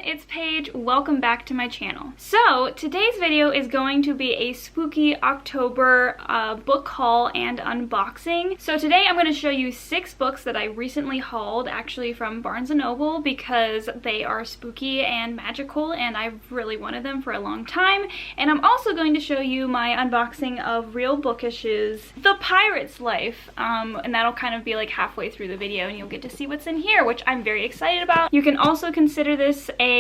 it's Paige. Welcome back to my channel. So today's video is going to be a spooky October book haul and unboxing. So today I'm going to show you 6 books that I recently hauled, actually from Barnes & Noble, because they are spooky and magical and I've really wanted them for a long time. And I'm also going to show you my unboxing of Real Bookish's The Pirate's Life, and that'll kind of be like halfway through the video and you'll get to see what's in here, which I'm very excited about. You can also consider this a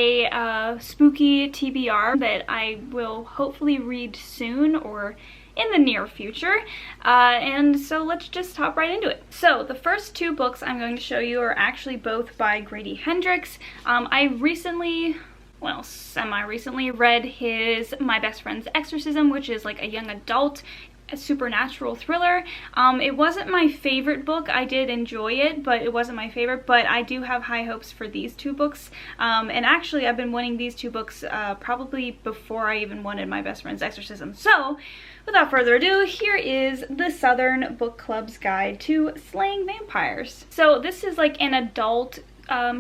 spooky TBR that I will hopefully read soon or in the near future, and so let's just hop right into it. So the first 2 books I'm going to show you are actually both by Grady Hendrix. I recently, well, semi-recently read his My Best Friend's Exorcism, which is like a young adult a supernatural thriller. It wasn't my favorite book. I did enjoy it, but it wasn't my favorite, but I do have high hopes for these 2 books. And actually I've been wanting these 2 books probably before I even wanted My Best Friend's Exorcism. So without further ado, here is the Southern Book Club's Guide to Slaying Vampires. So this is like an adult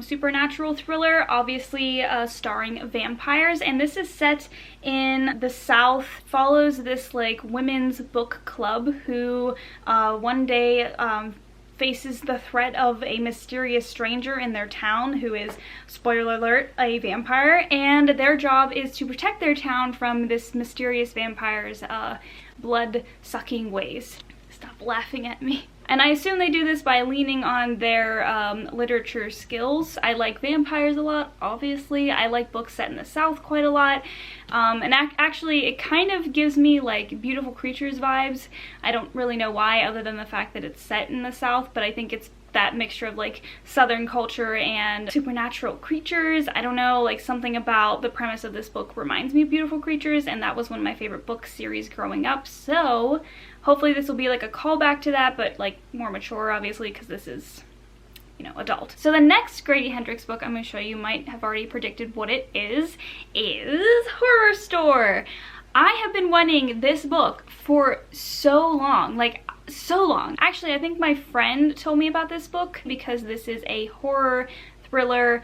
supernatural thriller, obviously starring vampires, and this is set in the South. Follows this like women's book club who one day faces the threat of a mysterious stranger in their town who is, spoiler alert, a vampire, and their job is to protect their town from this mysterious vampire's blood-sucking ways. Stop laughing at me. And I assume they do this by leaning on their literature skills. I like vampires a lot, obviously. I like books set in the South quite a lot. And actually, it kind of gives me like Beautiful Creatures vibes. I don't really know why, other than the fact that it's set in the South, but I think it's that mixture of like Southern culture and supernatural creatures. I don't know, like something about the premise of this book reminds me of Beautiful Creatures, and that was one of my favorite book series growing up. So hopefully this will be like a callback to that, but like more mature, obviously, because this is, you know, adult. So the next Grady Hendrix book I'm going to show you, might have already predicted what it is Horrorstor. I have been wanting this book for so long, like so long. Actually, I think my friend told me about this book because this is a horror thriller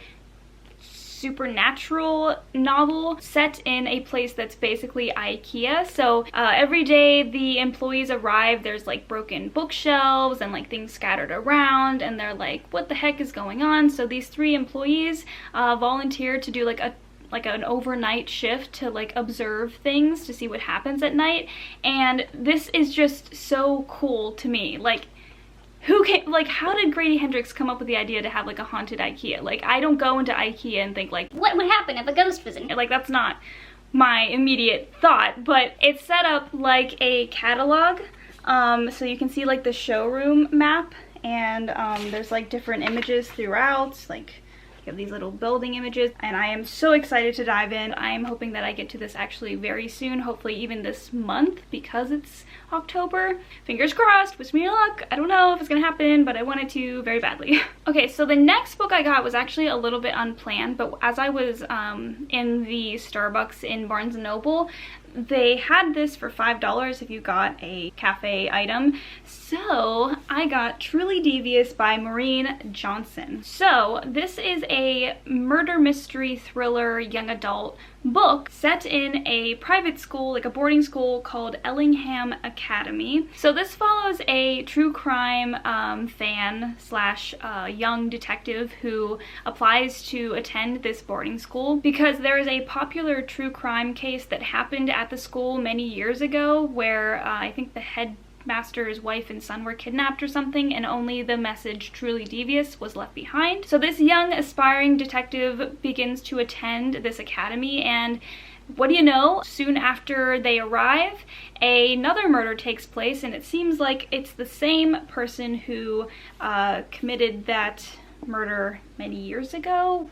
supernatural novel set in a place that's basically IKEA. So every day the employees arrive, there's like broken bookshelves and like things scattered around, and they're like, what the heck is going on? So these 3 employees volunteer to do like an overnight shift to like observe things to see what happens at night, and this is just so cool to me. Like, how did Grady Hendrix come up with the idea to have like a haunted IKEA? Like, I don't go into IKEA and think like, what would happen if a ghost was in here? Like, that's not my immediate thought, but it's set up like a catalog. So you can see like the showroom map, and there's like different images throughout, like you have these little building images, and I am so excited to dive in. I am hoping that I get to this actually very soon, hopefully even this month, because it's October. Fingers crossed, wish me luck. I don't know if it's gonna happen, but I want it to very badly. Okay, so the next book I got was actually a little bit unplanned, but as I was in the Starbucks in Barnes & Noble, they had this for $5 if you got a cafe item. So I got Truly Devious by Maureen Johnson. So this is a murder mystery thriller young adult book set in a private school, like a boarding school called Ellingham Academy. So this follows a true crime fan slash young detective who applies to attend this boarding school because there is a popular true crime case that happened at the school many years ago where I think the headmaster's wife and son were kidnapped or something, and only the message Truly Devious was left behind. So this young aspiring detective begins to attend this academy, and what do you know, soon after they arrive, another murder takes place, and it seems like it's the same person who committed that murder many years ago.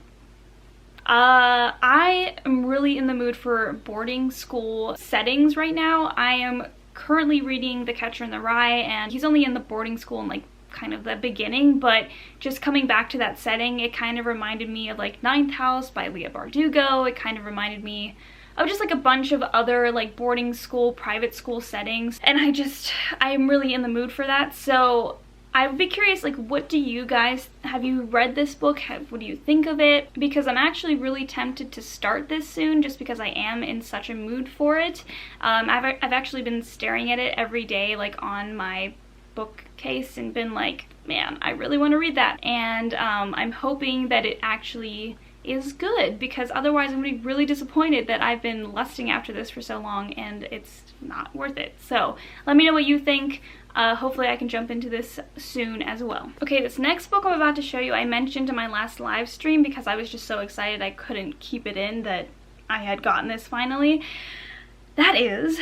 I am really in the mood for boarding school settings right now. I am currently reading The Catcher in the Rye, and he's only in the boarding school in like kind of the beginning, but just coming back to that setting, it kind of reminded me of like Ninth House by Leigh Bardugo. It kind of reminded me of just like a bunch of other like boarding school, private school settings, and I'm really in the mood for that. So I would be curious, like, what do you guys, have you read this book? What do you think of it? Because I'm actually really tempted to start this soon, just because I am in such a mood for it. I've actually been staring at it every day, like, on my bookcase, and been like, man, I really want to read that. And I'm hoping that it actually is good, because otherwise I'm going to be really disappointed that I've been lusting after this for so long and it's not worth it. So let me know what you think. Hopefully I can jump into this soon as well. Okay, this next book I'm about to show you I mentioned in my last live stream because I was just so excited I couldn't keep it in that I had gotten this finally. That is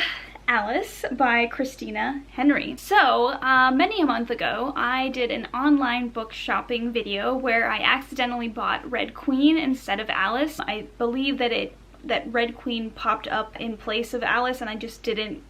Alice by Christina Henry. So, many a month ago, I did an online book shopping video where I accidentally bought Red Queen instead of Alice. I believe that Red Queen popped up in place of Alice, and I just didn't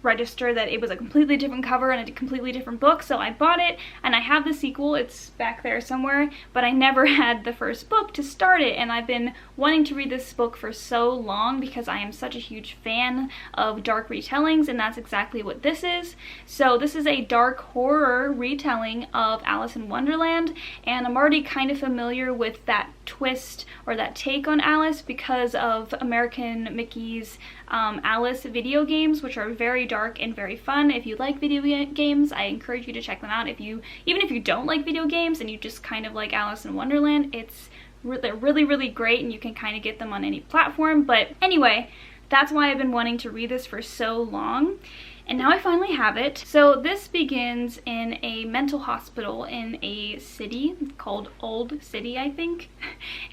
register that it was a completely different cover and a completely different book, so I bought it, and I have the sequel. It's back there somewhere, but I never had the first book to start it, and I've been wanting to read this book for so long because I am such a huge fan of dark retellings, and that's exactly what this is. So this is a dark horror retelling of Alice in Wonderland, and I'm already kind of familiar with that twist or that take on Alice because of American Mickey's Alice video games, which are very dark and very fun. If you like video games, I encourage you to check them out. Even if you don't like video games and you just kind of like Alice in Wonderland, they're really, really great, and you can kind of get them on any platform. But anyway, that's why I've been wanting to read this for so long. And now I finally have it. So this begins in a mental hospital in a city called Old City, I think.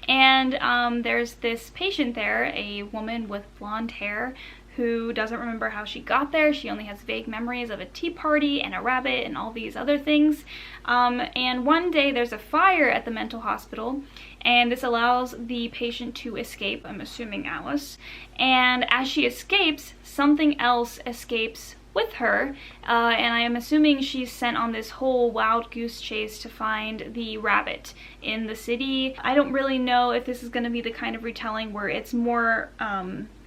And there's this patient there, a woman with blonde hair, who doesn't remember how she got there. She only has vague memories of a tea party and a rabbit and all these other things. And one day there's a fire at the mental hospital, and this allows the patient to escape, I'm assuming Alice. And as she escapes, something else escapes with her, and I am assuming she's sent on this whole wild goose chase to find the rabbit in the city. I don't really know if this is going to be the kind of retelling where it's more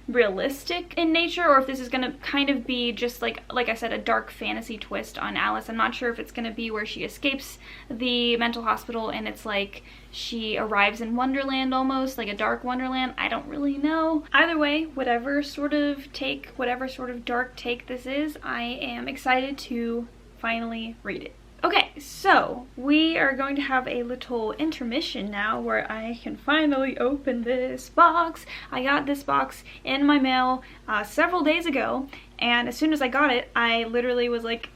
realistic in nature, or if this is going to kind of be just like I said, a dark fantasy twist on Alice. I'm not sure if it's going to be where she escapes the mental hospital and it's like she arrives in Wonderland, almost like a dark Wonderland. I don't really know. Either way, whatever sort of dark take this is, I am excited to finally read it. Okay, so we are going to have a little intermission now where I can finally open this box. I got this box in my mail several days ago, and as soon as I got it, I literally was like,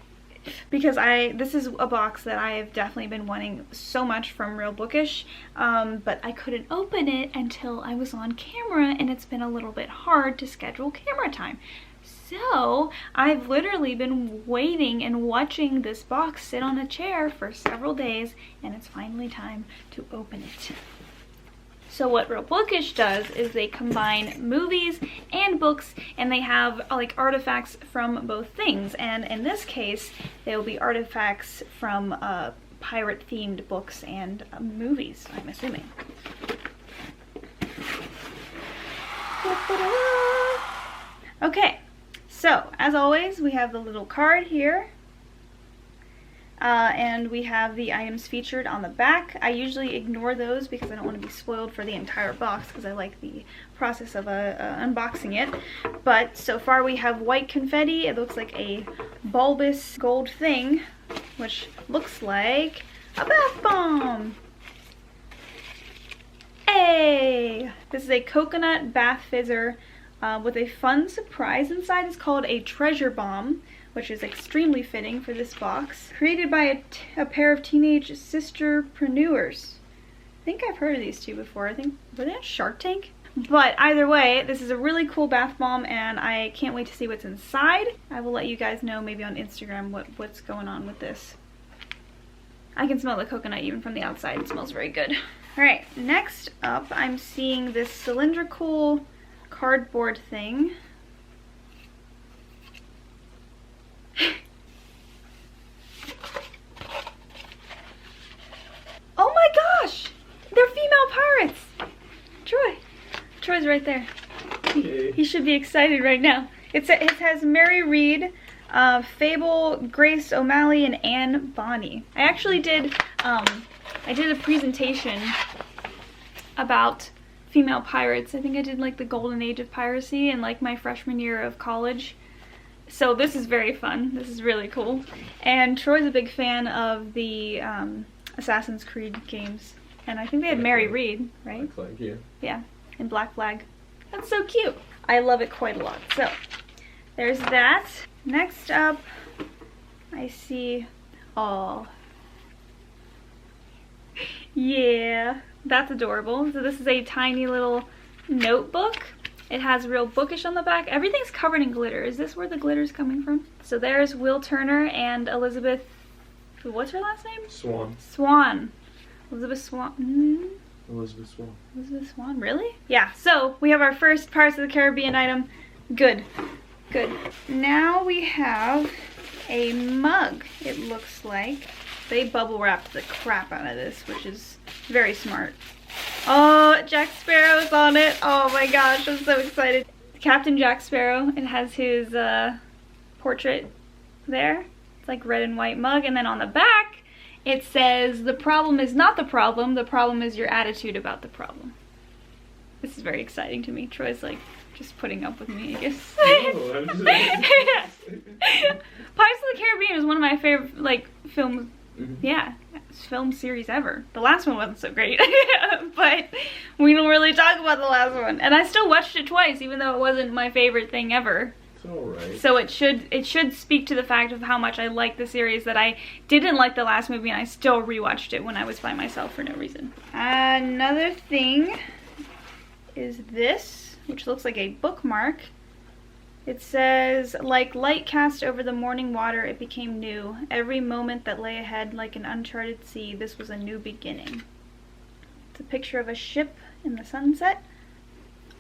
because this is a box that I have definitely been wanting so much from Real Bookish, but I couldn't open it until I was on camera, and it's been a little bit hard to schedule camera time. So I've literally been waiting and watching this box sit on a chair for several days, and it's finally time to open it. So what Real Bookish does is they combine movies and books, and they have like artifacts from both things. And in this case, they will be artifacts from pirate-themed books and movies, I'm assuming. Okay. So, as always, we have the little card here, and we have the items featured on the back. I usually ignore those because I don't want to be spoiled for the entire box, because I like the process of unboxing it. But so far we have white confetti. It looks like a bulbous gold thing, which looks like a bath bomb. Hey! This is a coconut bath fizzer with a fun surprise inside. It's called a treasure bomb, which is extremely fitting for this box. Created by a pair of teenage sisterpreneurs. I think I've heard of these two before. I think, were they on Shark Tank? But either way, this is a really cool bath bomb, and I can't wait to see what's inside. I will let you guys know maybe on Instagram what's going on with this. I can smell the coconut even from the outside. It smells very good. Alright, next up I'm seeing this cylindrical cardboard thing. Oh my gosh! They're female pirates! Troy's right there. He should be excited right now. It has Mary Read Fable, Grace O'Malley, and Anne Bonny. I actually did, I did a presentation about female pirates. I think I did like the golden age of piracy in like my freshman year of college. So this is very fun. This is really cool. And Troy's a big fan of the Assassin's Creed games. And I think they had Mary Read, right? Black Flag, yeah. Yeah, and Black Flag. That's so cute. I love it quite a lot. So there's that. Next up, I see, oh, yeah, that's adorable. So this is a tiny little notebook. It has real Bookish on the back. Everything's covered in glitter. Is this where the glitter's coming from? So there's Will Turner and Elizabeth, what's her last name? Swan. Swan. Elizabeth Swan. Elizabeth Swan. Elizabeth Swan, really? Yeah, so we have our first Pirates of the Caribbean item. Good. Good. Now we have a mug, it looks like. They bubble wrapped the crap out of this, which is very smart. Oh, Jack Sparrow's on it. Oh my gosh, I'm so excited. Captain Jack Sparrow. It has his portrait there. It's like red and white mug. And then on the back, it says, "The problem is not the problem is your attitude about the problem." This is very exciting to me. Troy's like just putting up with me, I guess. No, Pirates of the Caribbean is one of my favorite like films. Yeah, film series ever. The last one wasn't so great, but we don't really talk about the last one. And I still watched it twice, even though it wasn't my favorite thing ever. It's alright. So it should speak to the fact of how much I like the series, that I didn't like the last movie and I still rewatched it when I was by myself for no reason. Another thing is this, which looks like a bookmark. It says, "Like light cast over the morning water, it became new. Every moment that lay ahead like an uncharted sea, this was a new beginning." It's a picture of a ship in the sunset.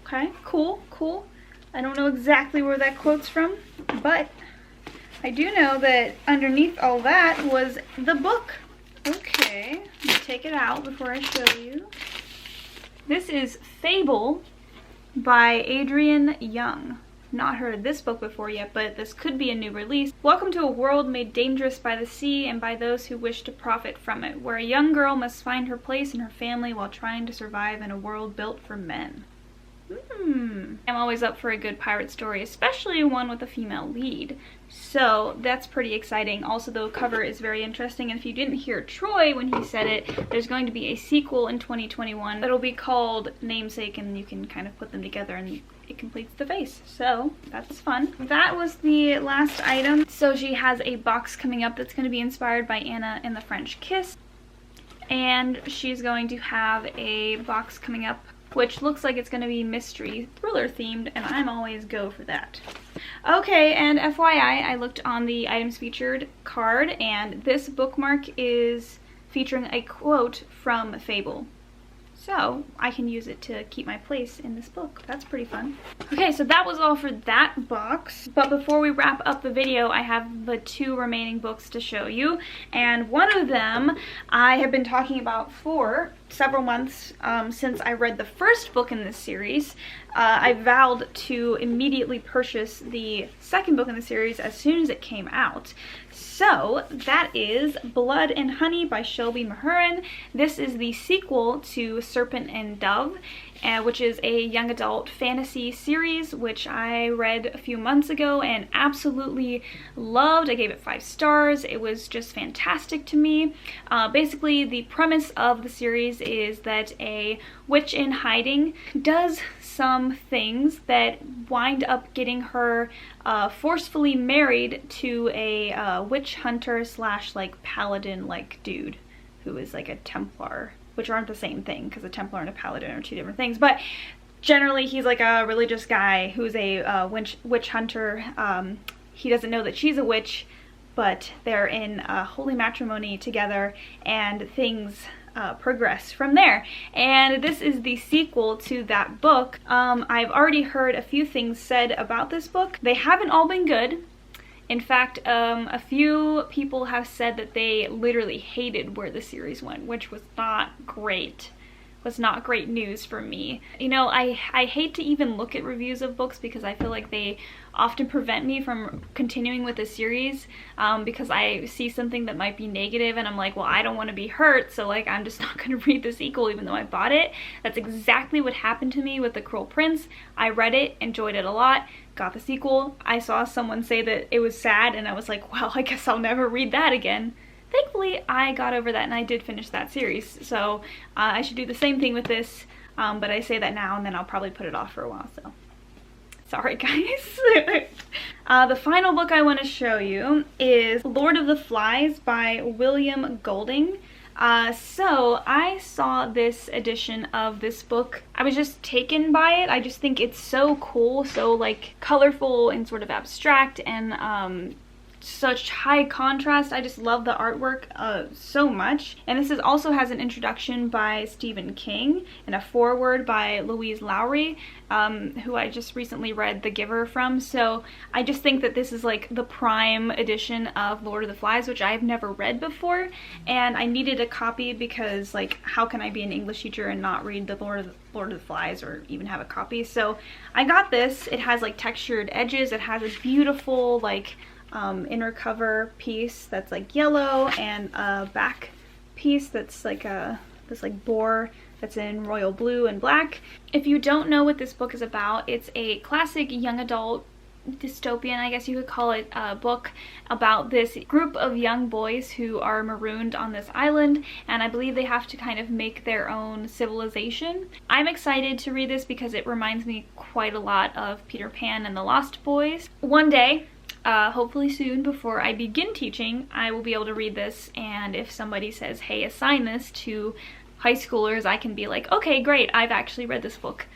Okay, cool, cool. I don't know exactly where that quote's from, but I do know that underneath all that was the book. Okay, let me take it out before I show you. This is Fable by Adrienne Young. Not heard of this book before yet, but this could be a new release. Welcome to a world made dangerous by the sea and by those who wish to profit from it, where a young girl must find her place and her family while trying to survive in a world built for men. I'm always up for a good pirate story, especially one with a female lead. So that's pretty exciting. Also, the cover is very interesting, and if you didn't hear Troy when he said it, there's going to be a sequel in 2021 that'll be called Namesake, and you can kind of put them together and it completes the face. So that's fun. That was the last item. So she has a box coming up that's going to be inspired by Anna and the French Kiss, and she's going to have a box coming up which looks like it's going to be mystery thriller themed, and I'm always go for that. Okay, and FYI, I looked on the items featured card, and this bookmark is featuring a quote from Fable. So I can use it to keep my place in this book. That's pretty fun. Okay, so that was all for that box. But before we wrap up the video, I have the 2 remaining books to show you. And one of them I have been talking about for several months since I read the first book in this series. I vowed to immediately purchase the second book in the series as soon as it came out. So that is Blood and Honey by Shelby Mahurin. This is the sequel to Serpent and Dove, which is a young adult fantasy series which I read a few months ago and absolutely loved. I gave it 5 stars. It was just fantastic to me. Basically, the premise of the series is that a witch in hiding does some things that wind up getting her forcefully married to a witch hunter slash like paladin like dude who is like a Templar, which aren't the same thing because a Templar and a paladin are 2 different things, but generally he's like a religious guy who's a witch hunter. He doesn't know that she's a witch, but they're in holy matrimony together, and things progress from there. And this is the sequel to that book. I've already heard a few things said about this book. They haven't all been good. In fact, a few people have said that they literally hated where the series went, which was not great. was not great news for me. You know, I hate to even look at reviews of books because I feel like they often prevent me from continuing with a series because I see something that might be negative and I'm like, well, I don't want to be hurt, so like I'm just not going to read the sequel even though I bought it. That's exactly what happened to me with The Cruel Prince. I read it, enjoyed it a lot, got the sequel. I saw someone say that it was sad and I was like, well, I guess I'll never read that again. Thankfully, I got over that and I did finish that series, so I should do the same thing with this, but I say that now and then I'll probably put it off for a while, so sorry guys. The final book I want to show you is Lord of the Flies by William Golding. So I saw this edition of this book. I was just taken by it. I just think it's so cool, so like colorful and sort of abstract and such high contrast. I just love the artwork so much. And this also has an introduction by Stephen King and a foreword by Louise Lowry, who I just recently read The Giver from. So I just think that this is like the prime edition of Lord of the Flies, which I've never read before, and I needed a copy because like how can I be an English teacher and not read the Lord of the Flies or even have a copy? So I got this. It has like textured edges. It has a beautiful like inner cover piece that's like yellow and a back piece that's like this like boar that's in royal blue and black. If you don't know what this book is about, it's a classic young adult dystopian, I guess you could call it, book about this group of young boys who are marooned on this island, and I believe they have to kind of make their own civilization. I'm excited to read this because it reminds me quite a lot of Peter Pan and the Lost Boys. One day, hopefully soon, before I begin teaching, I will be able to read this, and if somebody says, hey, assign this to high schoolers, I can be like, okay, great, I've actually read this book.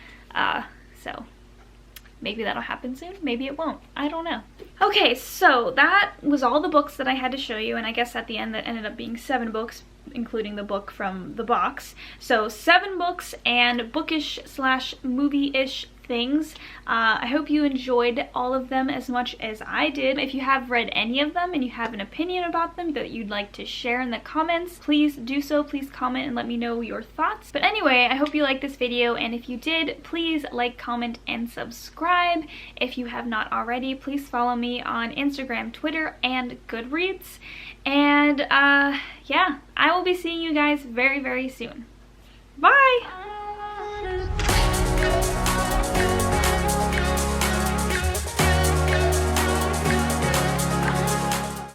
So maybe that'll happen soon, maybe it won't, I don't know. Okay, so that was all the books that I had to show you, and I guess at the end that ended up being 7 books, including the book from the box. So 7 books and bookish slash movie-ish things. I hope you enjoyed all of them as much as I did. If you have read any of them and you have an opinion about them that you'd like to share in the comments, please do so. Please comment and let me know your thoughts. But anyway, I hope you liked this video, and if you did, please like, comment, and subscribe. If you have not already, please follow me on Instagram, Twitter, and Goodreads. And yeah, I will be seeing you guys very, very soon. Bye!